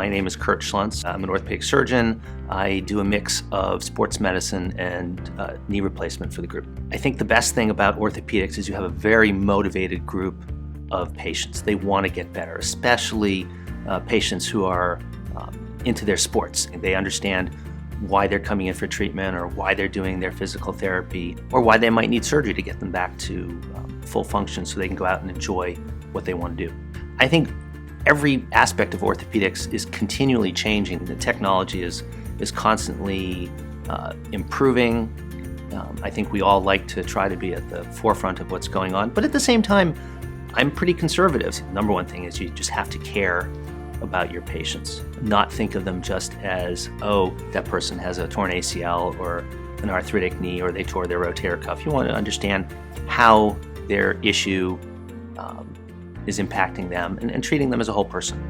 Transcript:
My name is Kurt Schluntz. I'm an orthopedic surgeon. I do a mix of sports medicine and knee replacement for the group. I think the best thing about orthopedics is you have a very motivated group of patients. They want to get better, especially patients who are into their sports. They understand why they're coming in for treatment or why they're doing their physical therapy or why they might need surgery to get them back to full function so they can go out and enjoy what they want to do. I think every aspect of orthopedics is continually changing. The technology is constantly improving. I think we all like to try to be at the forefront of what's going on, but at the same time, I'm pretty conservative. Number one thing is you just have to care about your patients, not think of them just as, oh, that person has a torn ACL or an arthritic knee or they tore their rotator cuff. You want to understand how their issue is impacting them and treating them as a whole person.